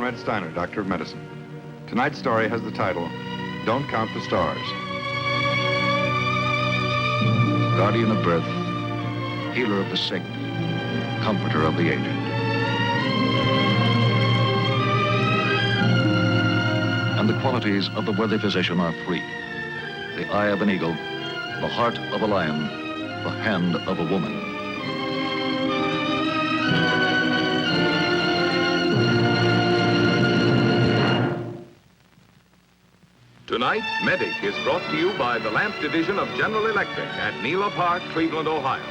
Konrad Styner, Doctor of Medicine. Tonight's story has the title, Don't Count the Stars. Guardian of birth, healer of the sick, comforter of the aged. And the qualities of the worthy physician are three: the eye of an eagle, the heart of a lion, the hand of a woman. Tonight, Medic is brought to you by the Lamp Division of General Electric at Nela Park, Cleveland, Ohio.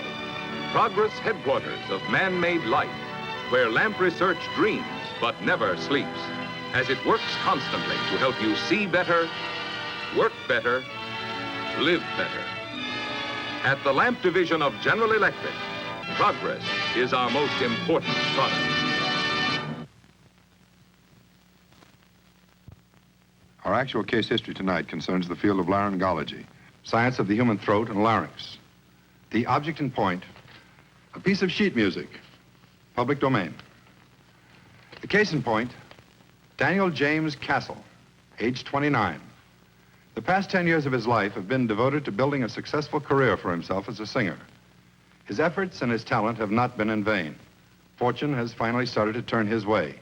Progress headquarters of man-made light, where lamp research dreams but never sleeps, as it works constantly to help you see better, work better, live better. At the Lamp Division of General Electric, progress is our most important product. Our actual case history tonight concerns the field of laryngology, science of the human throat and larynx. The object in point, a piece of sheet music, public domain. The case in point, Daniel James Castle, age 29. The past 10 years of his life have been devoted to building a successful career for himself as a singer. His efforts and his talent have not been in vain. Fortune has finally started to turn his way,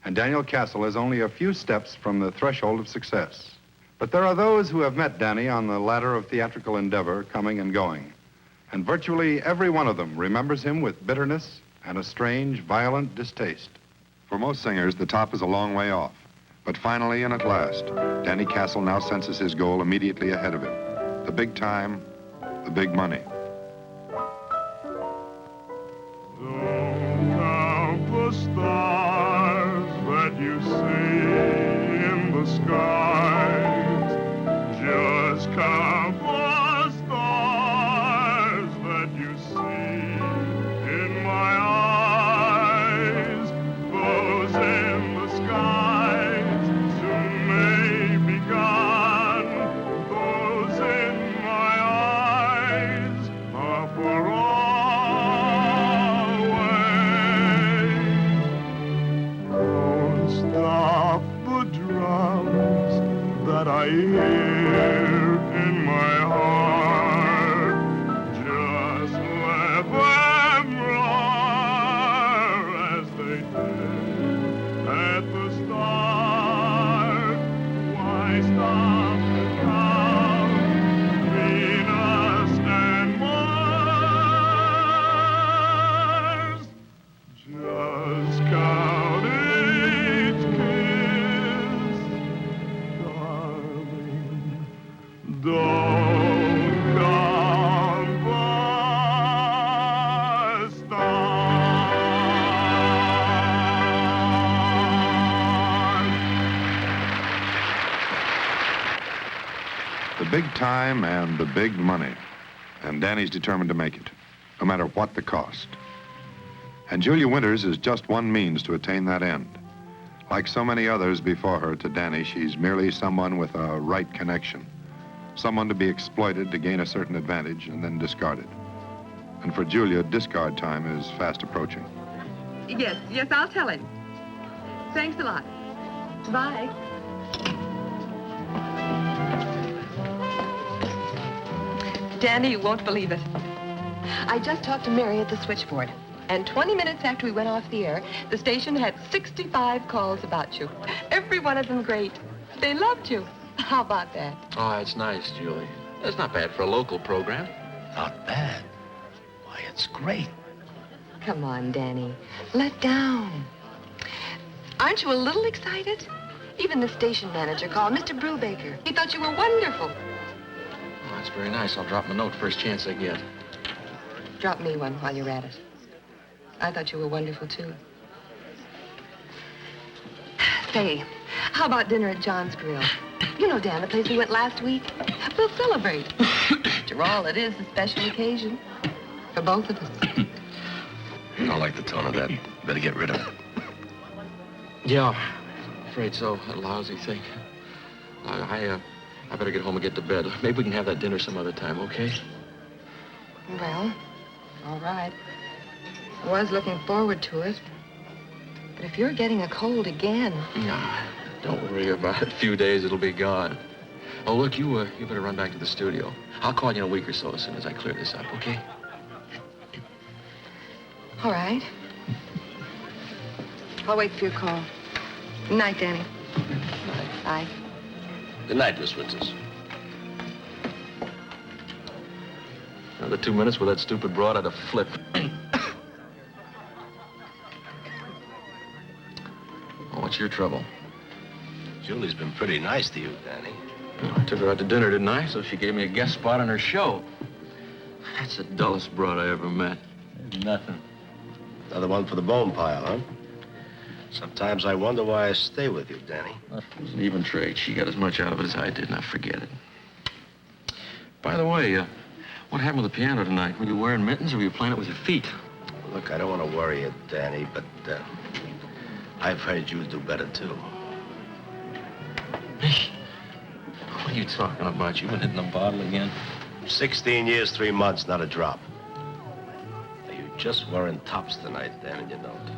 and Daniel Castle is only a few steps from the threshold of success. But there are those who have met Danny on the ladder of theatrical endeavor, coming and going, and virtually every one of them remembers him with bitterness and a strange, violent distaste. For most singers, the top is a long way off. But finally and at last, Danny Castle now senses his goal immediately ahead of him. The big time, the big money. Don't count the stars that you see in the skies. Just count the stars that you see in my eyes. Those in the skies soon may be gone. Those in my eyes are for always. Don't stop the drums that I hear in my heart. Just let them roar as they did at the start. Why stop to count Venus and Mars? Just count each kiss, darling. Don't count the stars. The big time and the big money. And Danny's determined to make it, no matter what the cost. And Julia Winters is just one means to attain that end. Like so many others before her, to Danny, she's merely someone with a right connection. Someone to be exploited to gain a certain advantage and then discarded. And for Julia, discard time is fast approaching. Yes, I'll tell him. Thanks a lot. Bye. Danny, you won't believe it. I just talked to Mary at the switchboard, and 20 minutes after we went off the air, the station had 65 calls about you. Every one of them great. They loved you. How about that? Oh, it's nice, Julie. That's not bad for a local program. Not bad. Why, it's great. Come on, Danny. Let down. Aren't you a little excited? Even the station manager called, Mr. Brubaker. He thought you were wonderful. Oh, that's very nice. I'll drop him a note first chance I get. Drop me one while you're at it. I thought you were wonderful, too. Say, how about dinner at John's Grill? You know, Dan, the place we went last week. We'll celebrate. After all, it is a special occasion for both of us. I don't like the tone of that. Better get rid of it. Yeah, afraid so. That lousy thing. I better get home and get to bed. Maybe we can have that dinner some other time, okay? Well, all right. I was looking forward to it. But if you're getting a cold again... Nah, don't worry about it. A few days, it'll be gone. Oh, look, you better run back to the studio. I'll call you in a week or so as soon as I clear this up, okay? All right. I'll wait for your call. Good night, Danny. Bye. Good night, Miss Winters. Another 2 minutes with that stupid broad, I'd have flipped. Oh, what's your trouble? Julie's been pretty nice to you, Danny. I took her out to dinner, didn't I? So she gave me a guest spot on her show. That's the dullest broad I ever met. Nothing. Another one for the bone pile, huh? Sometimes I wonder why I stay with you, Danny. It was an even trade. She got as much out of it as I did, and I forget it. By the way, what happened with the piano tonight? Were you wearing mittens or were you playing it with your feet? Look, I don't want to worry you, Danny, but I've heard you do better, too. What are you talking about? You been hitting the bottle again? 16 years, 3 months, not a drop. You just wearing tops tonight, Danny, you don't.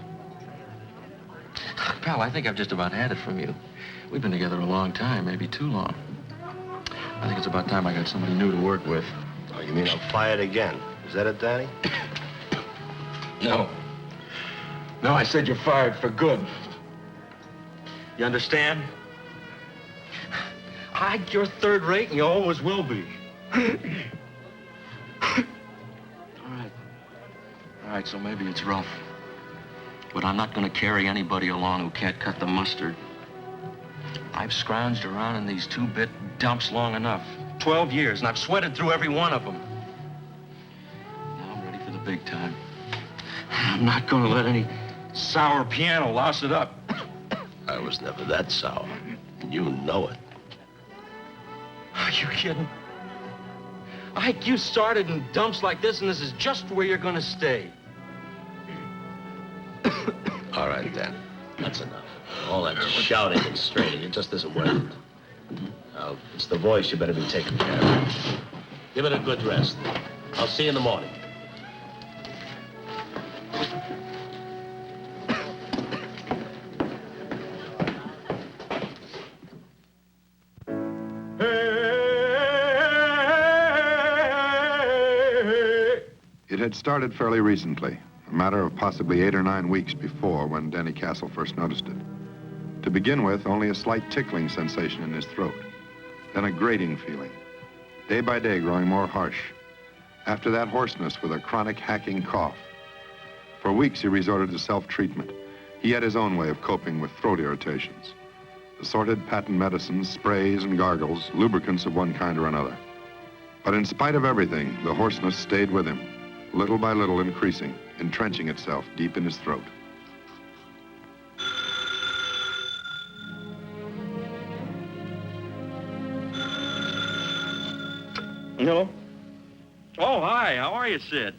Pal, I think I've just about had it from you. We've been together a long time, maybe too long. I think it's about time I got somebody new to work with. Oh, you mean I'm fired again? Is that it, Danny? No. No, I said you're fired for good. You understand? You're third rate and you always will be. All right, so maybe it's rough. But I'm not going to carry anybody along who can't cut the mustard. I've scrounged around in these two-bit dumps long enough. 12 years, and I've sweated through every one of them. Now I'm ready for the big time. I'm not going to let any sour piano louse it up. I was never that sour, and you know it. Are you kidding? Ike, you started in dumps like this, and this is just where you're going to stay. All right, Dan. That's enough. All that shouting and straining, it just isn't worth it. Now, it's the voice you better be taking care of. Give it a good rest. I'll see you in the morning. It had started fairly recently, a matter of possibly 8 or 9 weeks before when Danny Castle first noticed it. To begin with, only a slight tickling sensation in his throat, then a grating feeling, day by day growing more harsh. After that, hoarseness with a chronic hacking cough. For weeks, he resorted to self-treatment. He had his own way of coping with throat irritations. Assorted patent medicines, sprays and gargles, lubricants of one kind or another. But in spite of everything, the hoarseness stayed with him, little by little increasing, entrenching itself deep in his throat. No. Oh, hi. How are you, Sid?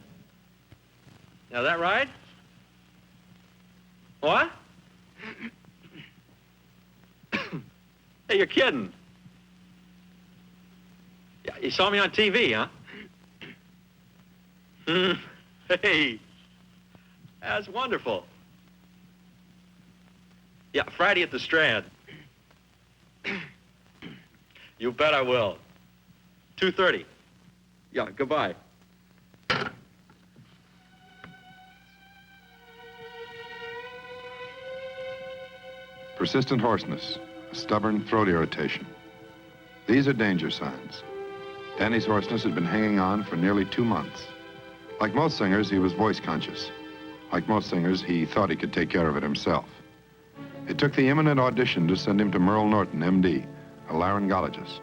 Now, that right? What? Hey, you're kidding. Yeah, you saw me on TV, huh? Hey, that's wonderful. Yeah, Friday at the Strand. You bet I will. 2:30. Yeah, goodbye. Persistent hoarseness, a stubborn throat irritation. These are danger signs. Danny's hoarseness had been hanging on for nearly 2 months. Like most singers, he was voice conscious. Like most singers, he thought he could take care of it himself. It took the imminent audition to send him to Merle Norton, MD, a laryngologist.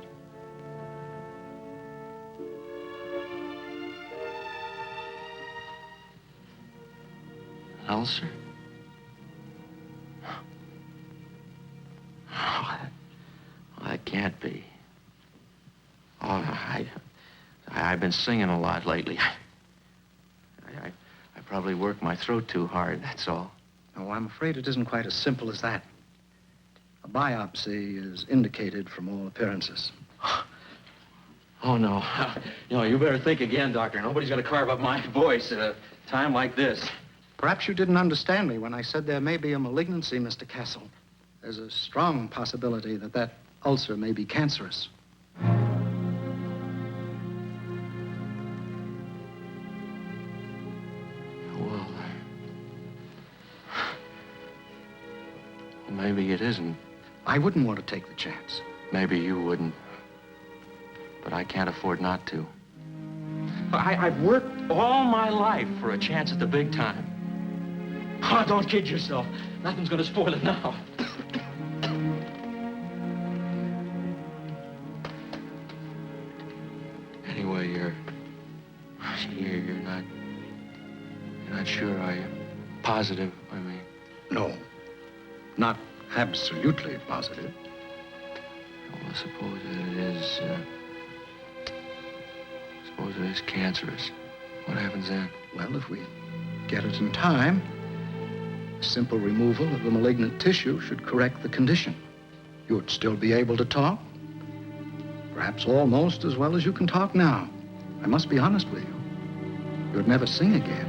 Ulcer? Oh, that can't be. Oh, I've been singing a lot lately. I probably work my throat too hard, that's all. Oh, I'm afraid it isn't quite as simple as that. A biopsy is indicated from all appearances. Oh, no. No, you better think again, Doctor. Nobody's going to carve up my voice at a time like this. Perhaps you didn't understand me when I said there may be a malignancy, Mr. Castle. There's a strong possibility that that ulcer may be cancerous. Well, maybe it isn't. I wouldn't want to take the chance. Maybe you wouldn't. But I can't afford not to. I've worked all my life for a chance at the big time. Oh, don't kid yourself. Nothing's gonna spoil it now. Anyway, you're not sure, are you? Positive, I mean. No, not absolutely positive. Well, suppose it is, suppose it is cancerous. What happens then? Well, if we get it in time, simple removal of the malignant tissue should correct the condition. You'd still be able to talk, perhaps almost as well as you can talk now. I must be honest with you. You'd never sing again.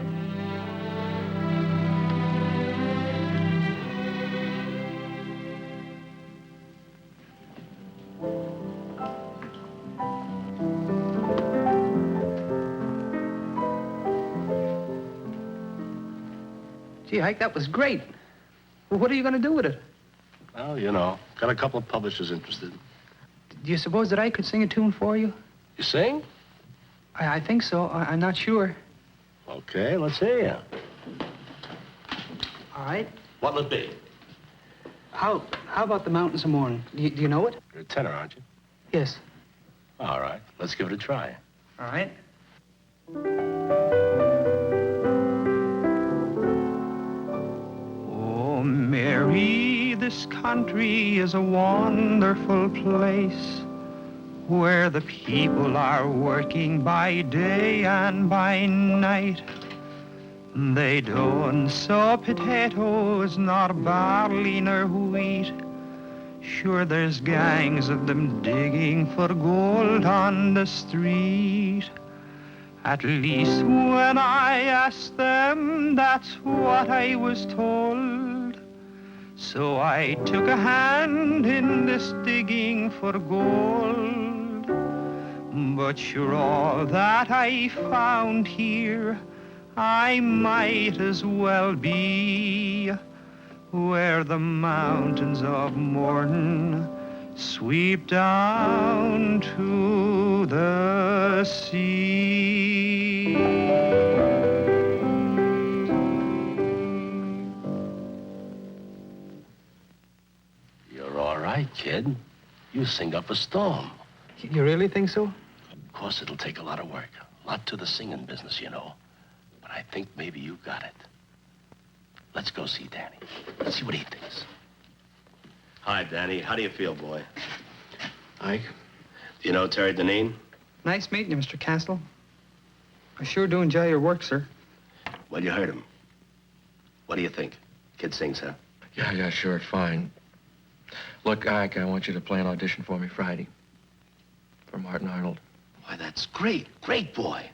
Gee, Ike, that was great. Well, what are you going to do with it? Well, you know, got a couple of publishers interested. Do you suppose that I could sing a tune for you? You sing? I think so. I'm not sure. Okay, let's hear you. All right. What'll it be? How about The Mountains of Morning? Do you know it? You're a tenor, aren't you? Yes. All right, let's give it a try. All right. Oh, Mary, this country is a wonderful place where the people are working by day and by night. They don't sow potatoes, nor barley, nor wheat. Sure, there's gangs of them digging for gold on the street. At least when I asked them, that's what I was told. So I took a hand in this digging for gold. But sure, all that I found here, I might as well be where the mountains of morning sweep down to the sea. You're all right, kid. You sing up a storm. You really think so? Of course, it'll take a lot of work. A lot to the singing business, you know. But I think maybe you got it. Let's go see Danny. Let's see what he thinks. Hi, Danny. How do you feel, boy? Ike? Do you know Terry Deneen? Nice meeting you, Mr. Castle. I sure do enjoy your work, sir. Well, you heard him. What do you think? Kid sings, huh? Yeah, sure, fine. Look, Ike, I want you to play an audition for me Friday. For Martin Arnold. Why, that's great. Great, boy.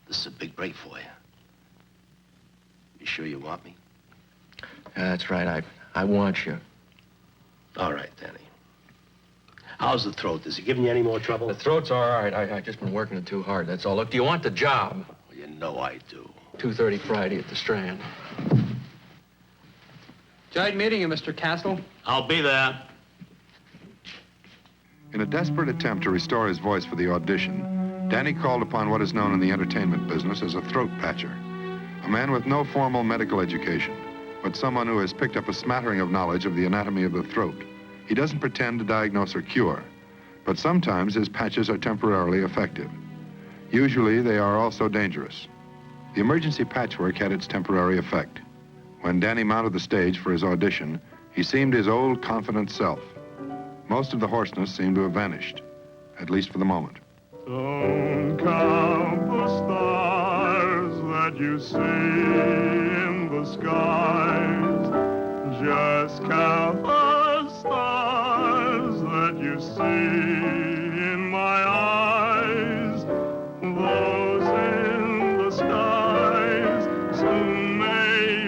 This is a big break for you. You sure you want me? Yeah, that's right, Ike. I want you. All right, Danny. How's the throat? Is it giving you any more trouble? The throat's all right. I've just been working it too hard, that's all. Look, do you want the job? Well, you know I do. 2:30 Friday at the Strand. Enjoyed meeting you, Mr. Castle. I'll be there. In a desperate attempt to restore his voice for the audition, Danny called upon what is known in the entertainment business as a throat patcher, a man with no formal medical education, but someone who has picked up a smattering of knowledge of the anatomy of the throat. He doesn't pretend to diagnose or cure, but sometimes his patches are temporarily effective. Usually, they are also dangerous. The emergency patchwork had its temporary effect. When Danny mounted the stage for his audition, he seemed his old, confident self. Most of the hoarseness seemed to have vanished, at least for the moment. Don't count the stars that you see in the skies. Just count the stars that you see in my eyes. Those in the skies soon may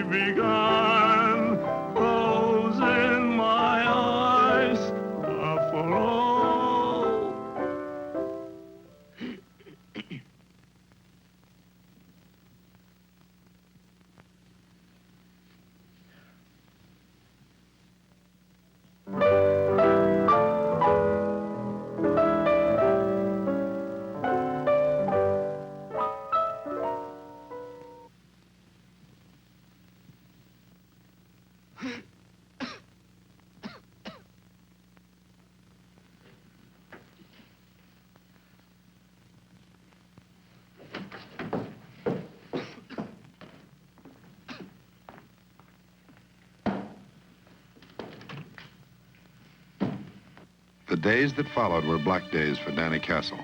The days that followed were black days for Danny Castle.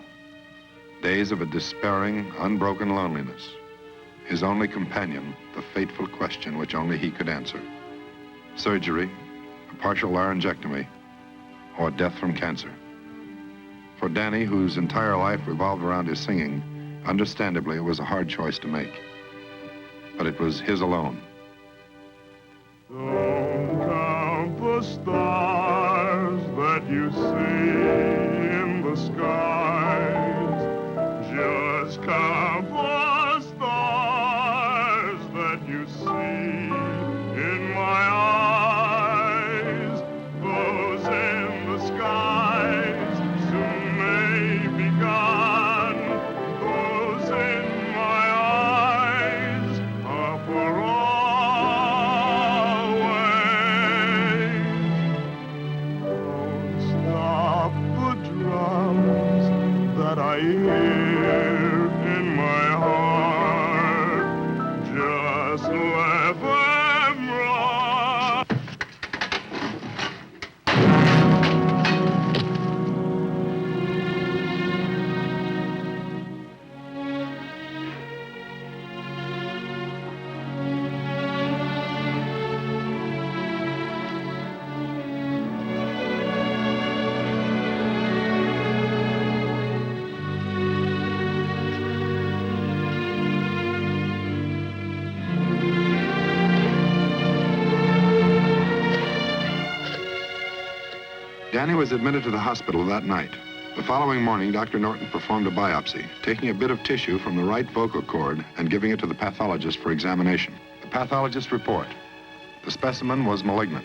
Days of a despairing, unbroken loneliness. His only companion, the fateful question which only he could answer. Surgery, a partial laryngectomy, or death from cancer. For Danny, whose entire life revolved around his singing, understandably, it was a hard choice to make. But it was his alone. Don't count the stars that you see in the skies. Just count the stars that you see in my eyes. Those in the skies soon may be gone. Those in my eyes are for always. Don't stop the drums that I hear in my heart. Just let them run. Danny was admitted to the hospital that night. The following morning, Dr. Norton performed a biopsy, taking a bit of tissue from the right vocal cord and giving it to the pathologist for examination. The pathologist's report: the specimen was malignant.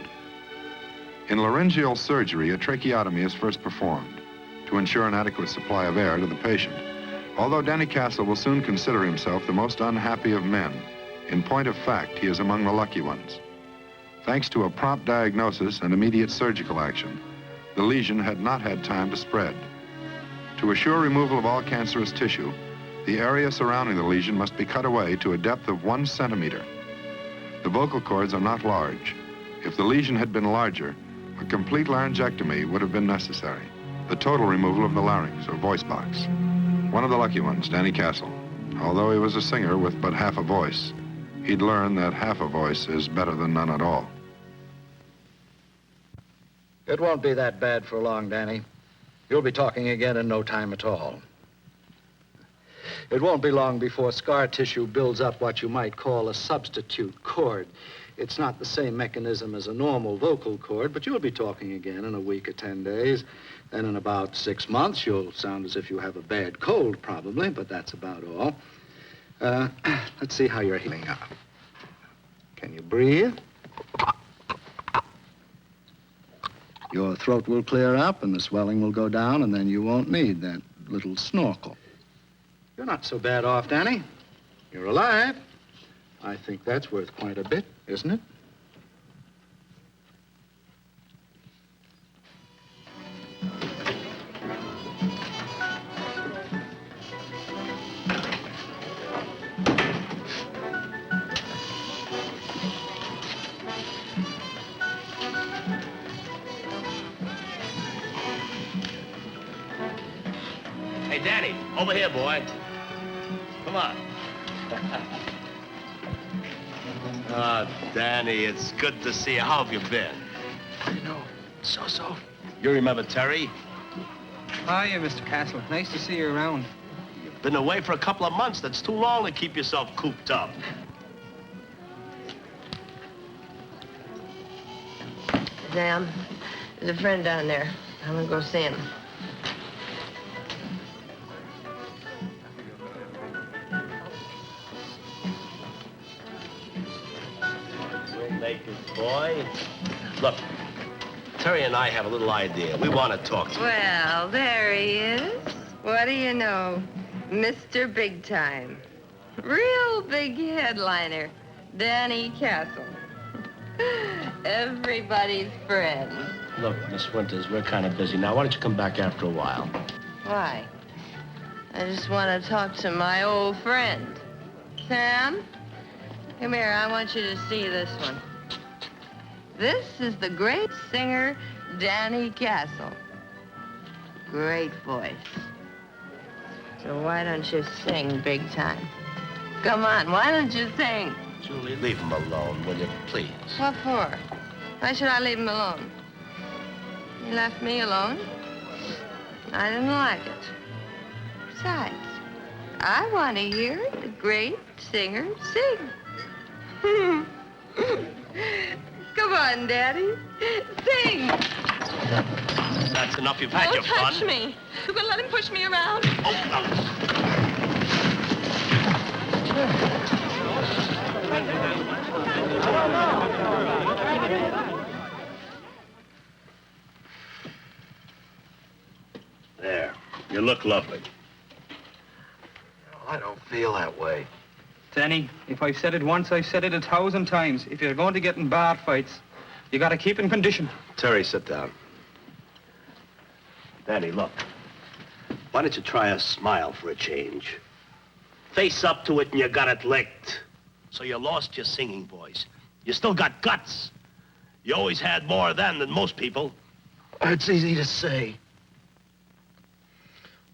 In laryngeal surgery, a tracheotomy is first performed to ensure an adequate supply of air to the patient. Although Danny Castle will soon consider himself the most unhappy of men, in point of fact, he is among the lucky ones. Thanks to a prompt diagnosis and immediate surgical action, the lesion had not had time to spread. To assure removal of all cancerous tissue, the area surrounding the lesion must be cut away to a depth of 1 centimeter. The vocal cords are not large. If the lesion had been larger, a complete laryngectomy would have been necessary. The total removal of the larynx, or voice box. One of the lucky ones, Danny Castle. Although he was a singer with but half a voice, he'd learned that half a voice is better than none at all. It won't be that bad for long, Danny. You'll be talking again in no time at all. It won't be long before scar tissue builds up what you might call a substitute cord. It's not the same mechanism as a normal vocal cord, but you'll be talking again in a week or 10 days. Then in about 6 months, you'll sound as if you have a bad cold, probably, but that's about all. Let's see how you're healing up. Can you breathe? Your throat will clear up and the swelling will go down, and then you won't need that little snorkel. You're not so bad off, Danny. You're alive. I think that's worth quite a bit, isn't it? Hey, Danny, over here, boy. Come on. Oh, Danny, it's good to see you. How have you been? I know. So. You remember Terry? Hiya, Mr. Castle. Nice to see you around. You've been away for a couple of months. That's too long to keep yourself cooped up. Sam, there's a friend down there. I'm gonna go see him. We'll make it, boy. Look, Terry and I have a little idea. We want to talk to you. Well, there he is. What do you know? Mr. Big Time. Real big headliner. Danny Castle. Everybody's friend. Look, Miss Winters, we're kind of busy now. Why don't you come back after a while? Why? I just want to talk to my old friend. Sam, come here. I want you to see this one. This is the great singer, Danny Castle. great voice. So why don't you sing big time? Come on, why don't you sing? Julie, leave him alone, will you, please? What for? Why should I leave him alone? He left me alone. I didn't like it. Besides, I want to hear the great singer sing. Come on, Daddy. Sing. That's enough. You've had your fun. Don't touch me. You're going to let him push me around. There. You look lovely. I don't feel that way. Danny, if I've said it once, I've said it 1,000 times. If you're going to get in bar fights, you got to keep in condition. Terry, sit down. Danny, look. Why don't you try a smile for a change? Face up to it and you got it licked. So you lost your singing voice. You still got guts. You always had more then than most people. It's easy to say.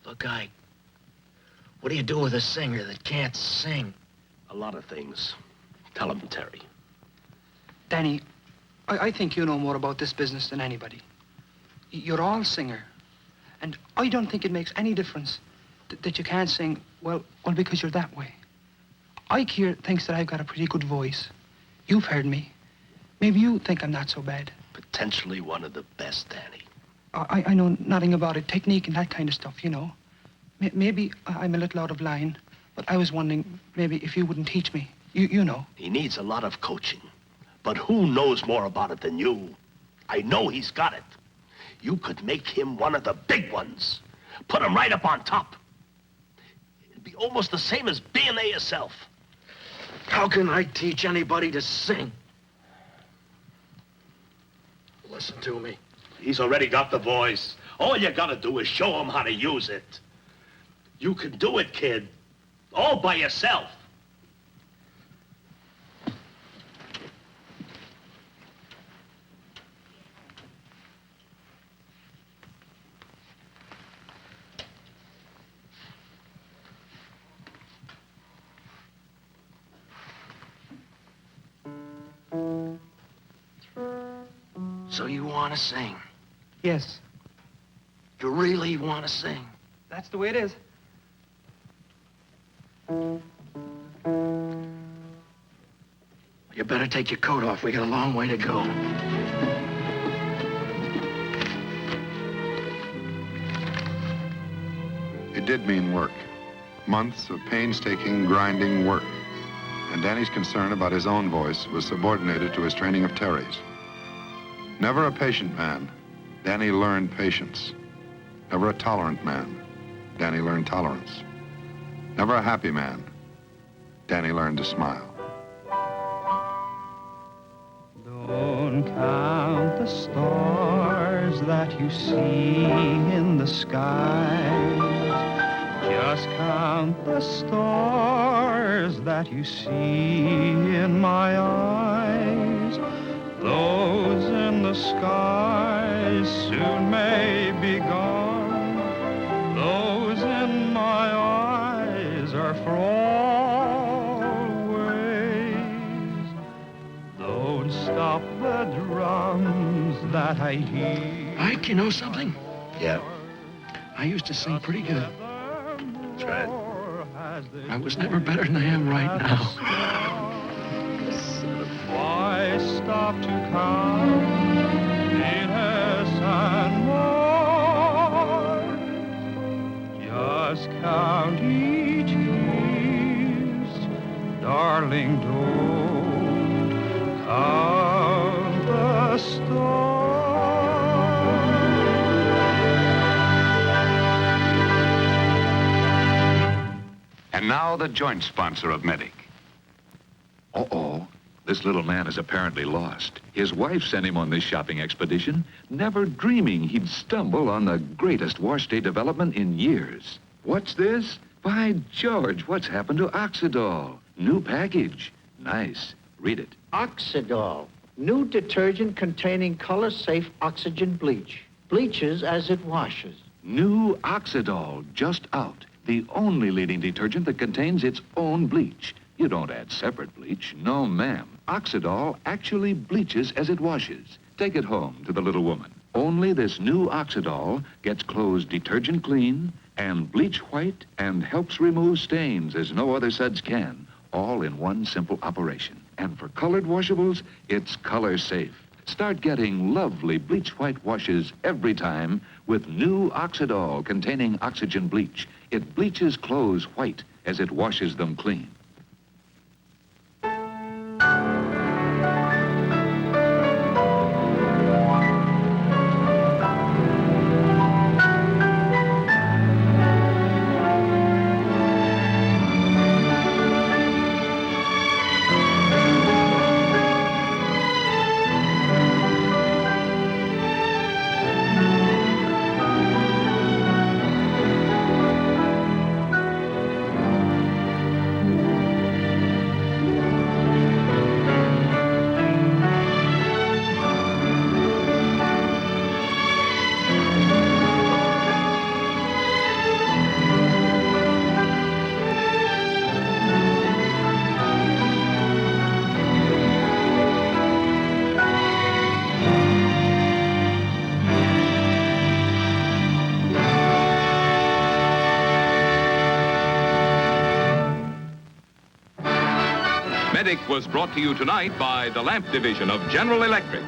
Look, what do you do with a singer that can't sing? A lot of things. Tell him, Terry. Danny, I think you know more about this business than anybody. You're all singer. And I don't think it makes any difference that you can't sing, well, because you're that way. Ike here thinks that I've got a pretty good voice. You've heard me. Maybe you think I'm not so bad. Potentially one of the best, Danny. I know nothing about it, technique and that kind of stuff, you know. Maybe I'm a little out of line, but I was wondering maybe if you wouldn't teach me. You know. He needs a lot of coaching. But who knows more about it than you? I know he's got it. You could make him one of the big ones. Put him right up on top. It'd be almost the same as being there yourself. How can I teach anybody to sing? Listen to me. He's already got the voice. All you gotta do is show him how to use it. You can do it, kid. All by yourself. So you want to sing? Yes, You really want to sing? that's the way it is. You better take your coat off. We got a long way to go. It did mean work. Months of painstaking, grinding work. And Danny's concern about his own voice was subordinated to his training of Terry's. Never a patient man, Danny learned patience. Never a tolerant man, Danny learned tolerance. Never a happy man, Danny learned to smile. Don't count the stars that you see in the skies. Just count the stars that you see in my eyes. Those in the skies soon may be gone. Those in my eyes are for always. Don't stop the drums that I hear. Ike, you know something? Yeah, I used to sing pretty good. that's right. I was never better than I am right now. Why stop to count Venus and Mars? Just count each kiss, darling, don't count the stars. And now the joint sponsor of Medic. Uh-oh. This little man is apparently lost. His wife sent him on this shopping expedition, never dreaming he'd stumble on the greatest wash day development in years. What's this? By George, what's happened to Oxidol? New package. Nice. Read it. Oxidol, new detergent containing color-safe oxygen bleach. Bleaches as it washes. New Oxidol, just out. The only leading detergent that contains its own bleach. You don't add separate bleach. No, ma'am. Oxidol actually bleaches as it washes. Take it home to the little woman. Only this new Oxidol gets clothes detergent clean and bleach white and helps remove stains as no other suds can, all in one simple operation. And for colored washables, it's color safe. Start getting lovely bleach white washes every time with new Oxidol containing oxygen bleach. It bleaches clothes white as it washes them clean. Medic was brought to you tonight by the Lamp Division of General Electric.